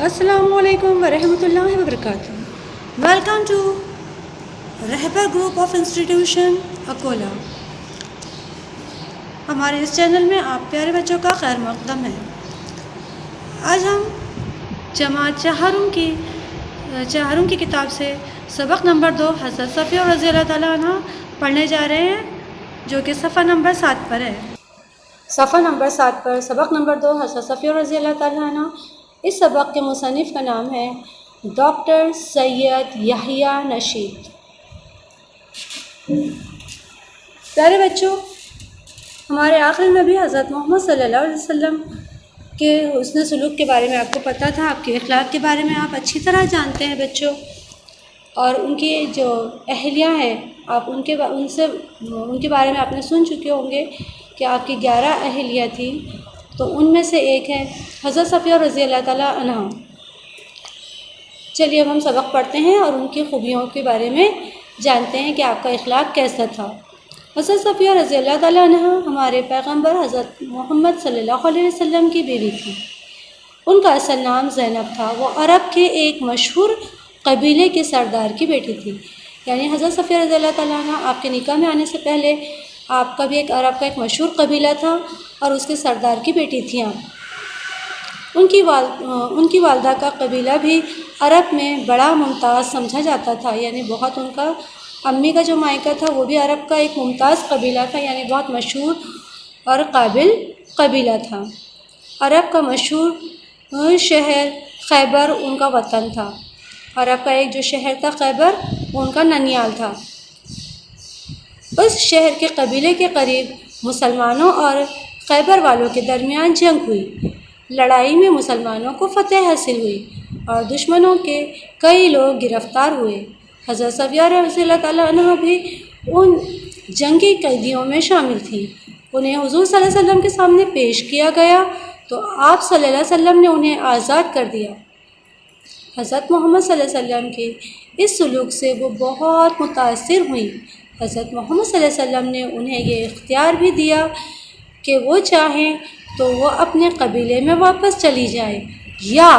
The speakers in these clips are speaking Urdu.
السلام علیکم ورحمۃ اللہ وبرکاتہ۔ Welcome to Rehbar group of institution Akola. ہمارے اس چینل میں آپ پیارے بچوں کا خیر مقدم ہے۔ آج ہم جماعت چہارم کی کتاب سے سبق نمبر 2 حضرت صفیہ رضی اللہ تعالیٰ عنہ پڑھنے جا رہے ہیں، جو کہ صفحہ نمبر 7 پر ہے۔ صفحہ نمبر 7 پر سبق نمبر 2 حضرت صفیہ رضی اللہ تعالیٰ عنہ۔ اس سبق کے مصنف کا نام ہے ڈاکٹر سید یحییٰ نشید۔ پیارے بچوں، ہمارے آخری نبی حضرت محمد صلی اللہ علیہ وسلم کے حسن سلوک کے بارے میں آپ کو پتہ تھا، آپ کے اخلاق کے بارے میں آپ اچھی طرح جانتے ہیں بچوں، اور ان کی جو اہلیہ ہیں آپ ان کے بارے میں آپ نے سن چکے ہوں گے کہ آپ کی 11 اہلیہ تھیں، تو ان میں سے ایک ہے حضرت صفیہ رضی اللہ تعالیٰ عنہ۔ چلیے اب ہم سبق پڑھتے ہیں اور ان کی خوبیوں کے بارے میں جانتے ہیں کہ آپ کا اخلاق کیسا تھا۔ حضرت صفیہ رضی اللہ تعالیٰ عنہ ہمارے پیغمبر حضرت محمد صلی اللہ علیہ وسلم کی بیوی تھی۔ ان کا اصل نام زینب تھا۔ وہ عرب کے ایک مشہور قبیلے کے سردار کی بیٹی تھی، یعنی حضرت صفیہ رضی اللہ تعالیٰ عنہ آپ کے نکاح میں آنے سے پہلے آپ کا بھی ایک عرب کا ایک مشہور قبیلہ تھا اور اس کے سردار کی بیٹی تھیں آپ۔ ان کی والدہ کا قبیلہ بھی عرب میں بڑا ممتاز سمجھا جاتا تھا، یعنی بہت ان کا امی کا جو مائکہ تھا وہ بھی عرب کا ایک ممتاز قبیلہ تھا، یعنی بہت مشہور اور قابل قبیلہ تھا۔ عرب کا مشہور شہر خیبر ان کا وطن تھا۔ عرب کا ایک جو شہر تھا خیبر، وہ ان کا ننیال تھا۔ اس شہر کے قبیلے کے قریب مسلمانوں اور خیبر والوں کے درمیان جنگ ہوئی۔ لڑائی میں مسلمانوں کو فتح حاصل ہوئی اور دشمنوں کے کئی لوگ گرفتار ہوئے۔ حضرت صفیہ رضی اللہ تعالیٰ عنہ بھی ان جنگی قیدیوں میں شامل تھیں۔ انہیں حضور صلی اللہ علیہ وسلم کے سامنے پیش کیا گیا تو آپ صلی اللہ علیہ وسلم نے انہیں آزاد کر دیا۔ حضرت محمد صلی اللہ علیہ وسلم کے اس سلوک سے وہ بہت متاثر ہوئیں۔ حضرت محمد صلی اللہ علیہ وسلم نے انہیں یہ اختیار بھی دیا کہ وہ چاہیں تو وہ اپنے قبیلے میں واپس چلی جائیں یا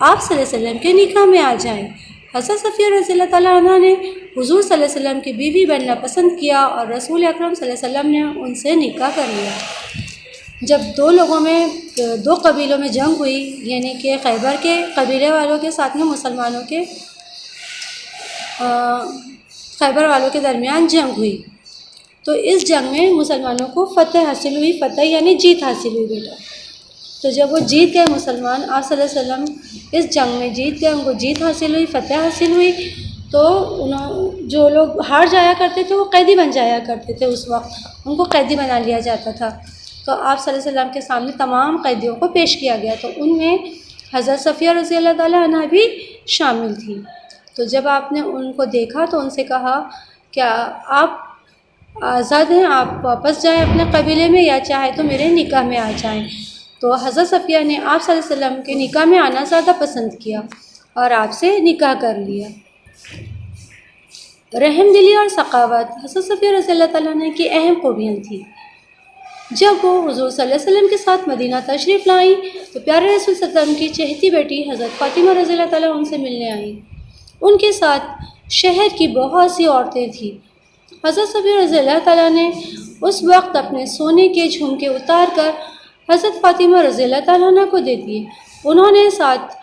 آپ صلی اللہ علیہ وسلم کے نکاح میں آ جائیں۔ حضرت صفیہ رضی اللہ تعالیٰ عنہ نے حضور صلی اللہ علیہ وسلم کی بیوی بننا پسند کیا اور رسول اکرم صلی اللہ علیہ وسلم نے ان سے نکاح کر لیا۔ جب دو قبیلوں میں جنگ ہوئی، یعنی کہ خیبر کے قبیلے والوں کے ساتھ میں مسلمانوں کے خیبر والوں کے درمیان جنگ ہوئی، تو اس جنگ میں مسلمانوں کو فتح حاصل ہوئی۔ فتح یعنی جیت حاصل ہوئی بیٹا۔ تو جب وہ جیت گئے مسلمان، آپ صلی اللہ علیہ وسلم اس جنگ میں جیت گئے، ان کو جیت حاصل ہوئی، فتح حاصل ہوئی، تو جو لوگ ہار جایا کرتے تھے وہ قیدی بن جایا کرتے تھے۔ اس وقت ان کو قیدی بنا لیا جاتا تھا، تو آپ صلی اللہ علیہ وسلم کے سامنے تمام قیدیوں کو پیش کیا گیا، تو ان میں حضرت صفیہ رضی اللہ تعالیٰ عنہ بھی شامل تھی۔ تو جب آپ نے ان کو دیکھا تو ان سے کہا کیا آپ آزاد ہیں، آپ واپس جائیں اپنے قبیلے میں یا چاہے تو میرے نکاح میں آ جائیں۔ تو حضرت صفیہ نے آپ صلی اللہ علیہ وسلم کے نکاح میں آنا زیادہ پسند کیا اور آپ سے نکاح کر لیا۔ رحم دلی اور سخاوت حضرت صفیہ رضی اللہ تعالیٰ عنہ کی اہم خوبیاں تھیں۔ جب وہ حضور صلی اللہ علیہ وسلم کے ساتھ مدینہ تشریف لائیں تو پیارے رسول صلی اللہ علیہ وسلم کی چہیتی بیٹی حضرت فاطمہ رضی اللہ تعالیٰ ان سے ملنے آئیں۔ ان کے ساتھ شہر کی بہت سی عورتیں تھیں۔ حضرت صفیہ رضی اللہ تعالیٰ نے اس وقت اپنے سونے کے جھمکے اتار کر حضرت فاطمہ رضی اللہ تعالیٰ عنہ کو دے دیے۔ انہوں نے ساتھ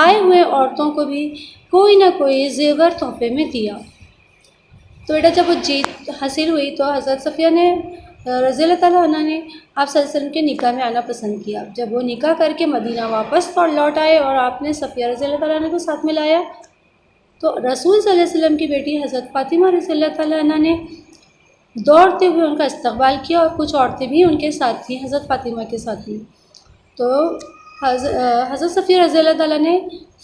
آئے ہوئے عورتوں کو بھی کوئی نہ کوئی زیور تحفے میں دیا۔ تو بیٹا جب وہ جیت حاصل ہوئی تو حضرت صفیہ نے رضی اللہ تعالیٰ عنہ نے آپ صلی اللہ علیہ وسلم کے نکاح میں آنا پسند کیا۔ جب وہ نکاح کر کے مدینہ واپس لوٹ آئے اور آپ نے صفیہ رضی اللہ تعالیٰ عنہ کو ساتھ میں لایا، تو رسول صلی اللہ علیہ وسلم کی بیٹی حضرت فاطمہ رضی اللہ تعالیٰ عنہ نے دوڑتے ہوئے ان کا استقبال کیا، اور کچھ عورتیں بھی ان کے ساتھ تھیں، حضرت فاطمہ کے ساتھ تھیں۔ تو حضرت صفیہ رضی اللہ تعالیٰ نے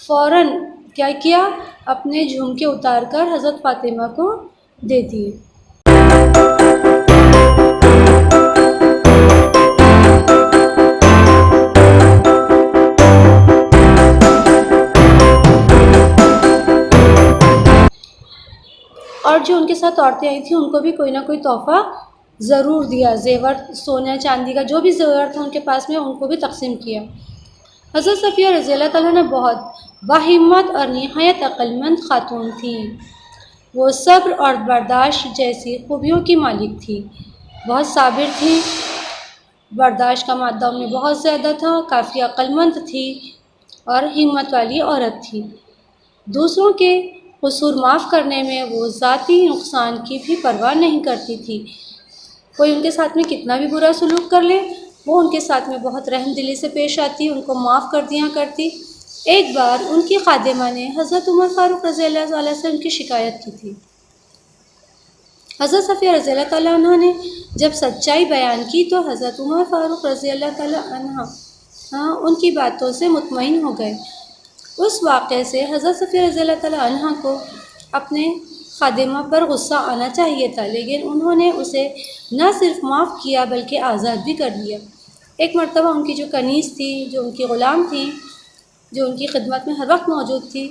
فوراً کیا کیا، اپنے جھمکے اتار کر حضرت فاطمہ کو دے دیے۔ اور جو ان کے ساتھ عورتیں آئی تھیں ان کو بھی کوئی نہ کوئی تحفہ ضرور دیا، زیور، سونے چاندی کا جو بھی زیور تھا ان کے پاس میں ان کو بھی تقسیم کیا۔ حضرت صفیہ رضی اللہ تعالیٰ عنہ بہت باہمت اور نہایت عقلمند خاتون تھیں۔ وہ صبر اور برداشت جیسی خوبیوں کی مالک تھی، بہت صابر تھی، برداشت کا مادہ ان میں بہت زیادہ تھا، کافی عقلمند تھی اور ہمت والی عورت تھی۔ دوسروں کے قصور معاف کرنے میں وہ ذاتی نقصان کی بھی پرواہ نہیں کرتی تھی۔ کوئی ان کے ساتھ میں کتنا بھی برا سلوک کر لے، وہ ان کے ساتھ میں بہت رحم دلی سے پیش آتی، ان کو معاف کر دیا کرتی۔ ایک بار ان کی خادمہ نے حضرت عمر فاروق رضی اللہ تعالیٰ سے ان کی شکایت کی تھی۔ حضرت صفیہ رضی اللہ تعالیٰ عنہ نے جب سچائی بیان کی تو حضرت عمر فاروق رضی اللہ تعالیٰ عنہ ان کی باتوں سے مطمئن ہو گئے۔ اس واقعے سے حضرت صفیہ رضی اللہ تعالیٰ عنہ کو اپنے خادمہ پر غصہ آنا چاہیے تھا، لیکن انہوں نے اسے نہ صرف معاف کیا بلکہ آزاد بھی کر دیا۔ ایک مرتبہ ان کی جو کنیز تھی، جو ان کی غلام تھی، جو ان کی خدمت میں ہر وقت موجود تھی،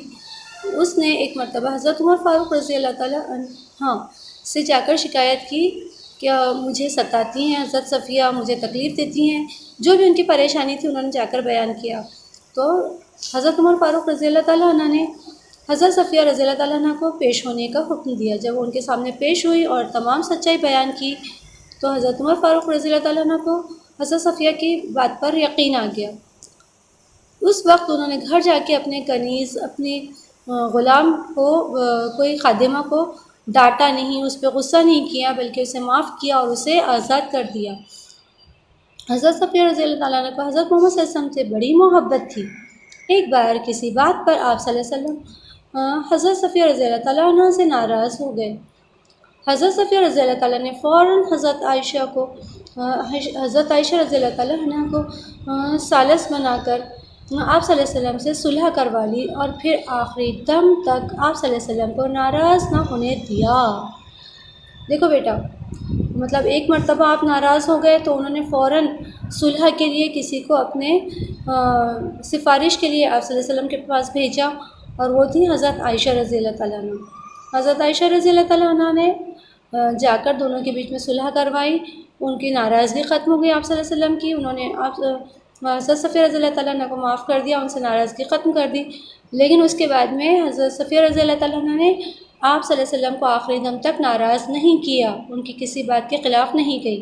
اس نے ایک مرتبہ حضرت عمر فاروق رضی اللہ تعالیٰ عنہ سے جا کر شکایت کی کہ مجھے ستاتی ہیں حضرت صفیہ، مجھے تکلیف دیتی ہیں۔ جو بھی ان کی پریشانی تھی انہوں نے جا کر بیان کیا تو حضرت عمر فاروق رضی اللہ تعالیٰ عنہ نے حضرت صفیہ رضی اللہ تعالیٰ عنہ کو پیش ہونے کا حکم دیا۔ جب وہ ان کے سامنے پیش ہوئی اور تمام سچائی بیان کی تو حضرت عمر فاروق رضی اللہ تعالیٰ عنہ کو حضرت صفیہ کی بات پر یقین آ گیا۔ اس وقت انہوں نے گھر جا کے اپنے کنیز، اپنی غلام کو، کوئی خادمہ کو ڈانٹا نہیں، اس پہ غصہ نہیں کیا بلکہ اسے معاف کیا اور اسے آزاد کر دیا۔ حضرت صفیہ رضی اللہ تعالیٰ عنہ کو حضرت محمد صلی اللہ علیہ وسلم سے بڑی محبت تھی۔ ایک بار کسی بات پر آپ صلی اللہ علیہ وسلم حضرت صفیہ رضی اللہ تعالیٰ عنہ سے ناراض ہو گئے۔ حضرت صفیہ رضی اللہ تعالیٰ نے فوراً حضرت عائشہ رضی اللہ تعالیٰ عنہ کو ثالث بنا کر آپ صلی اللہ علیہ وسلم سے صلح کروا لی اور پھر آخری دم تک آپ صلی اللہ علیہ وسلم کو ناراض نہ ہونے دیا۔ دیکھو بیٹا، مطلب ایک مرتبہ آپ ناراض ہو گئے تو انہوں نے فوراً صلح کے لیے کسی کو اپنے سفارش کے لیے آپ صلی اللہ علیہ وسلم کے پاس بھیجا، اور وہ تھی حضرت عائشہ رضی اللہ تعالیٰ عنہ۔ حضرت عائشہ رضی اللہ تعالیٰ عنہ نے جا کر دونوں کے بیچ میں صلح کروائی، ان کی ناراضگی ختم ہو گئی آپ صلی اللہ علیہ وسلم کی، انہوں نے حضرت صفیہ رضی اللہ تعالیٰ عنہ کو معاف کر دیا، ان سے ناراضگی ختم کر دی۔ لیکن اس کے بعد میں حضرت صفیہ رضی اللہ تعالیٰ عنہ نے آپ صلی اللہ علیہ وسلم کو آخری دم تک ناراض نہیں کیا، ان کی کسی بات کے خلاف نہیں گئی۔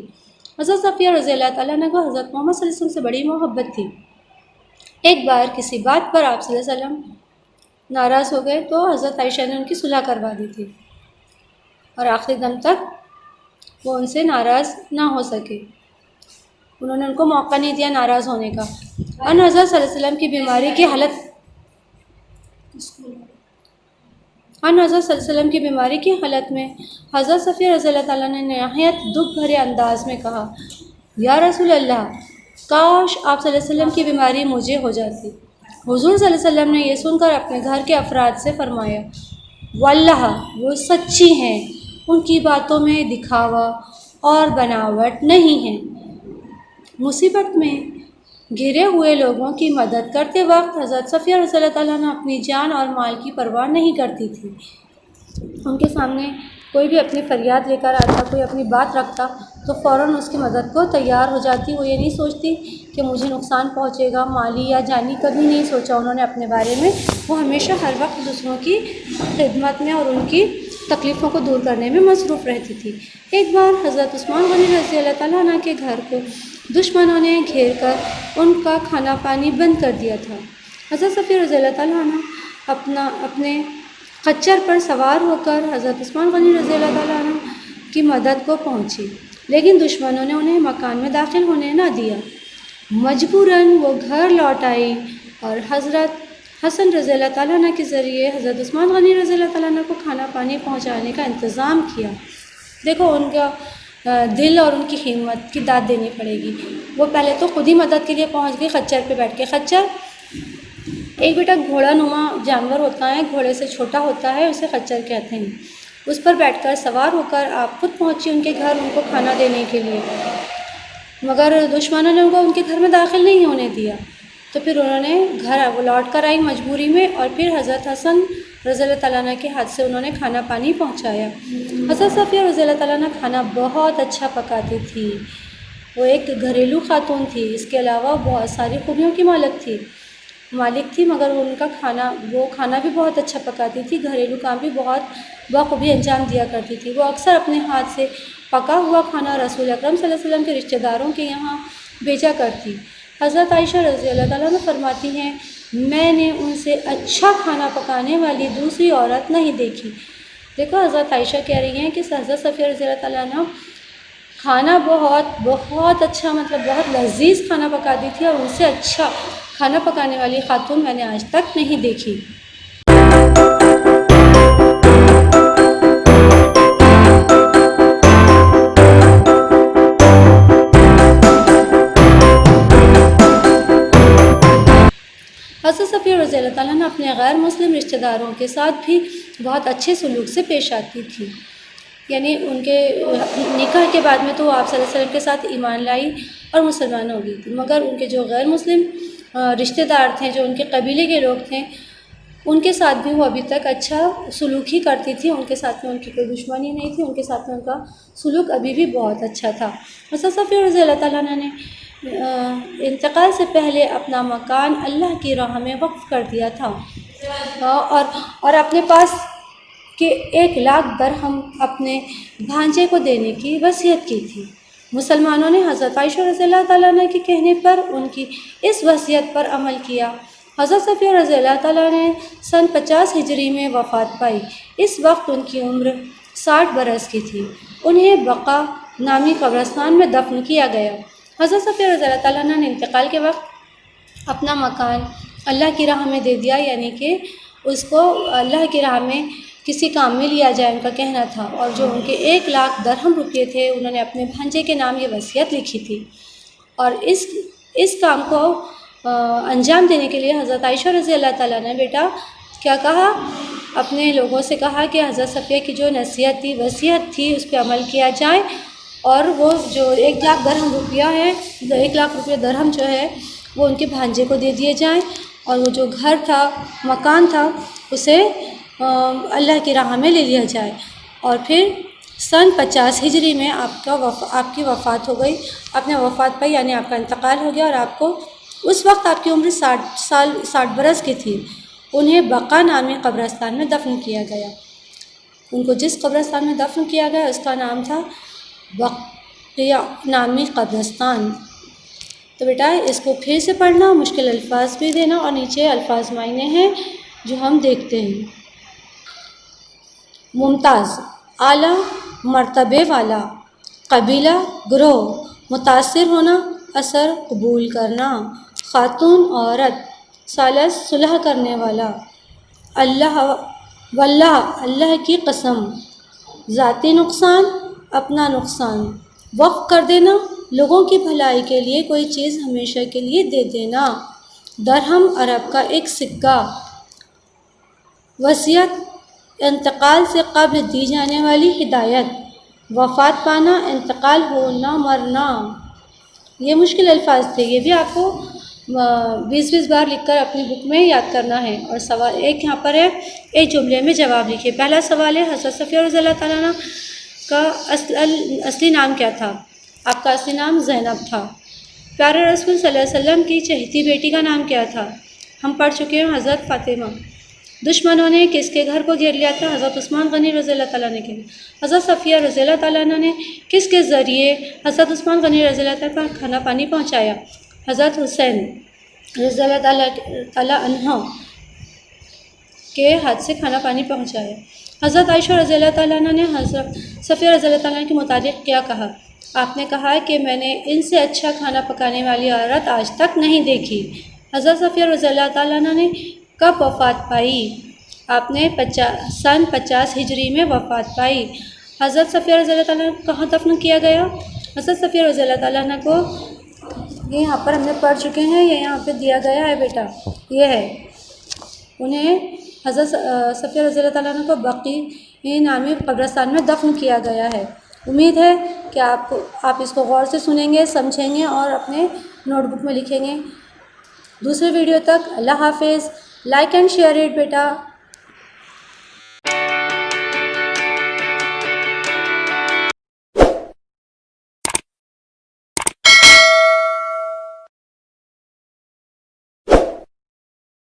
حضرت صفیہ رضی اللہ تعالیٰ عنہ کو حضرت محمد صلی اللہ علیہ وسلم سے بڑی محبت تھی۔ ایک بار کسی بات پر آپ صلی اللہ علیہ وسلم ناراض ہو گئے تو حضرت عائشہ نے ان کی صلح کروا دی تھی اور آخری دم تک وہ ان سے ناراض نہ ہو سکے، انہوں نے ان کو موقع نہیں دیا ناراض ہونے کا۔ ان حضرت صلی اللہ علیہ وسلم کی بیماری کی حالت میں حضرت صفیہ رضی اللہ تعالیٰ نے نہایت دکھ بھرے انداز میں کہا، یا رسول اللہ، کاش آپ صلی اللہ علیہ وسلم کی بیماری مجھے ہو جاتی۔ حضور صلی اللہ علیہ وسلم نے یہ سن کر اپنے گھر کے افراد سے فرمایا، واللہ وہ سچی ہیں، ان کی باتوں میں دکھاوا اور بناوٹ نہیں ہے۔ مصیبت میں گھرے ہوئے لوگوں کی مدد کرتے وقت حضرت صفیہ رضی اللہ تعالیٰ عنہ اپنی جان اور مال کی پرواہ نہیں کرتی تھی۔ ان کے سامنے کوئی بھی اپنی فریاد لے کر آتا، کوئی اپنی بات رکھتا تو فوراً اس کی مدد کو تیار ہو جاتی۔ وہ یہ نہیں سوچتی کہ مجھے نقصان پہنچے گا مالی یا جانی، کبھی نہیں سوچا انہوں نے اپنے بارے میں۔ وہ ہمیشہ ہر وقت دوسروں کی خدمت میں اور ان کی تکلیفوں کو دور کرنے میں مصروف رہتی تھی۔ ایک بار حضرت عثمان غنی رضی اللہ تعالیٰ عنہ کے گھر کو دشمنوں نے گھیر کر ان کا کھانا پانی بند کر دیا تھا۔ حضرت صفیہ رضی اللہ تعالیٰ عنہ اپنے خچر پر سوار ہو کر حضرت عثمان غنی رضی اللہ تعالیٰ عنہ کی مدد کو پہنچی، لیکن دشمنوں نے انہیں مکان میں داخل ہونے نہ دیا۔ مجبوراً وہ گھر لوٹ آئی اور حضرت حسن رضی اللہ تعالیٰ عنہ کے ذریعے حضرت عثمان غنی رضی اللہ تعالیٰ عنہ کو کھانا پانی پہنچانے کا انتظام کیا۔ دیکھو ان کا دل اور ان کی ہمت کی داد دینی پڑے گی۔ وہ پہلے تو خود ہی مدد کے لیے پہنچ گئی خچر پہ بیٹھ کے۔ خچر ایک بیٹا گھوڑا نما جانور ہوتا ہے، گھوڑے سے چھوٹا ہوتا ہے، اسے خچر کہتے ہیں۔ اس پر بیٹھ کر سوار ہو کر آپ خود پہنچی ان کے گھر ان کو کھانا دینے کے لیے، مگر دشمنوں نے ان کے گھر میں داخل نہیں ہونے دیا۔ تو پھر انہوں نے وہ لوٹ کر آئی مجبوری میں، اور پھر حضرت حسن رضی اللہ تعالیٰ عنہ کے ہاتھ سے انہوں نے کھانا پانی پہنچایا۔ حضرت صفیہ رضی اللہ تعالیٰ عنہ کھانا بہت اچھا پکاتی تھی، وہ ایک گھریلو خاتون تھی، اس کے علاوہ بہت ساری خوبیوں کی مالک تھی۔ مالک تھی، مگر ان کا کھانا بھی بہت اچھا پکاتی تھی، گھریلو کام بھی بہت بخوبی انجام دیا کرتی تھی۔ وہ اکثر اپنے ہاتھ سے پکا ہوا کھانا رسول اکرم صلی اللہ علیہ وسلم کے رشتہ داروں کے یہاں بھیجا کرتی۔ حضرت عائشہ رضی اللہ تعالیٰ عنہ فرماتی ہیں، میں نے ان سے اچھا کھانا پکانے والی دوسری عورت نہیں دیکھی۔ دیکھو حضرت عائشہ کہہ رہی ہیں کہ حضرت صفیہ رضی اللہ تعالیٰ عنہ کھانا بہت اچھا، مطلب بہت لذیذ کھانا پکاتی تھی، اور ان سے اچھا کھانا پکانے والی خاتون میں نے آج تک نہیں دیکھی۔ حضرت صفیہ رضی اللہ تعالیٰ عنہ اپنے غیر مسلم رشتہ داروں کے ساتھ بھی بہت اچھے سلوک سے پیش آتی تھی، یعنی ان کے نکاح کے بعد میں تو آپ صلی اللہ علیہ وسلم کے ساتھ ایمان لائی اور مسلمان ہو گئی تھی، مگر ان کے جو غیر مسلم رشتہ دار تھے، جو ان کے قبیلے کے لوگ تھے، ان کے ساتھ بھی وہ ابھی تک اچھا سلوک ہی کرتی تھی، ان کے ساتھ میں ان کی کوئی دشمنی نہیں تھی، ان کے ساتھ میں ان کا سلوک ابھی بھی بہت اچھا تھا۔ حضرت صفیہ رضی اللہ تعالیٰ عنہ نے انتقال سے پہلے اپنا مکان اللہ کی راہ میں وقف کر دیا تھا، اور اپنے پاس کہ 1,00,000 درہم اپنے بھانجے کو دینے کی وصیت کی تھی۔ مسلمانوں نے حضرت عائشہ رضی اللہ تعالیٰ عنہ کے کہنے پر ان کی اس وصیت پر عمل کیا۔ حضرت صفیہ رضی اللہ تعالیٰ نے سن 50 ہجری میں وفات پائی۔ اس وقت ان کی عمر 60 برس کی تھی۔ انہیں بقا نامی قبرستان میں دفن کیا گیا۔ حضرت صفیہ رضی اللہ تعالیٰ عنہ نے انتقال کے وقت اپنا مکان اللہ کی راہ میں دے دیا، یعنی کہ اس کو اللہ کی راہ میں کسی کام میں لیا جائے، ان کا کہنا تھا، اور جو ان کے 1,00,000 درہم روپے تھے انہوں نے اپنے بھانجے کے نام یہ وصیت لکھی تھی۔ اور اس کام کو انجام دینے کے لیے حضرت عائشہ رضی اللہ تعالیٰ نے بیٹا کیا کہا، اپنے لوگوں سے کہا کہ حضرت صفیہ کی جو نصیحت تھی، وصیت تھی، اس پہ عمل کیا جائے، اور وہ جو 1,00,000 درہم روپیہ ہے، 1,00,000 روپیہ درہم جو ہے وہ ان کے بھانجے کو دے دیے جائیں، اور وہ جو گھر تھا، مکان تھا، اسے اللہ کی راہ میں لے لیا جائے۔ اور پھر سن 50 ہجری میں آپ کی وفات ہو گئی، آپ نے وفات پائی، یعنی آپ کا انتقال ہو گیا، اور آپ کو اس وقت آپ کی عمر 60 برس کی تھی۔ انہیں بقا نامی قبرستان میں دفن کیا گیا۔ ان کو جس قبرستان میں دفن کیا گیا اس کا نام تھا بقیع نامی قبرستان۔ تو بیٹا اس کو پھر سے پڑھنا، مشکل الفاظ بھی دینا، اور نیچے الفاظ معنی ہیں جو ہم دیکھتے ہیں۔ ممتاز، اعلیٰ مرتبے والا، قبیلہ گروہ، متاثر ہونا، اثر قبول کرنا، خاتون عورت، ثالث صلح کرنے والا، اللہ واللہ اللہ کی قسم، ذاتی نقصان، اپنا نقصان، وقف کر دینا، لوگوں کی بھلائی کے لیے کوئی چیز ہمیشہ کے لیے دے دینا، درہم عرب کا ایک سکہ، وصیت انتقال سے قبل دی جانے والی ہدایت، وفات پانا، انتقال ہونا، مرنا۔ یہ مشکل الفاظ تھے، یہ بھی آپ کو 20 بار لکھ کر اپنی بک میں یاد کرنا ہے۔ اور سوال ایک یہاں پر ہے، ایک جملے میں جواب لکھیے۔ پہلا سوال ہے، حضرت صفیہ رضی اللہ تعالیٰ عنہ کا اصلی نام کیا تھا؟ آپ کا اصلی نام زینب تھا۔ پیارے رسول صلی اللہ علیہ وسلم کی چہیتی بیٹی کا نام کیا تھا؟ ہم پڑھ چکے ہیں، حضرت فاطمہ۔ دشمنوں نے کس کے گھر کو گھیر لیا تھا؟ حضرت عثمان غنی رضی اللہ تعالیٰ نے کیا۔ حضرت صفیہ رضی اللہ تعالیٰ عنہ نے کس کے ذریعے حضرت عثمان غنی رضی اللہ تعالیٰ پر کھانا پانی پہنچایا؟ حضرت حسین رضی اللہ تعالیٰ عنہ کے ہاتھ سے کھانا پانی پہنچایا۔ حضرت عائشہ رضی اللہ تعالیٰ عنہ نے حضرت صفیہ رضی اللہ تعالیٰ عنہ کے متعلق کیا کہا؟ آپ نے کہا کہ میں نے ان سے اچھا کھانا پکانے والی عورت آج تک نہیں دیکھی۔ حضرت صفیہ رضی اللہ تعالیٰ عنہ نے کب وفات پائی؟ آپ نے سن 50 ہجری میں وفات پائی۔ حضرت صفیہ رضی اللہ تعالیٰ عنہ کو کہاں دفن کیا گیا؟ حضرت صفیہ رضی اللہ تعالیٰ عنہ کو یہ یہاں پر ہم نے پڑھ چکے ہیں، یہ یہاں پہ دیا گیا ہے بیٹا، یہ ہے۔ انہیں حضرت صفیہ رضی اللہ تعالیٰ عنہ کو بقیع نامی قبرستان میں دفن کیا گیا ہے۔ امید ہے کہ آپ اس کو غور سے سنیں گے، سمجھیں گے اور اپنے نوٹ بک میں لکھیں گے۔ دوسرے ویڈیو تک اللہ حافظ۔ Like and share it beta.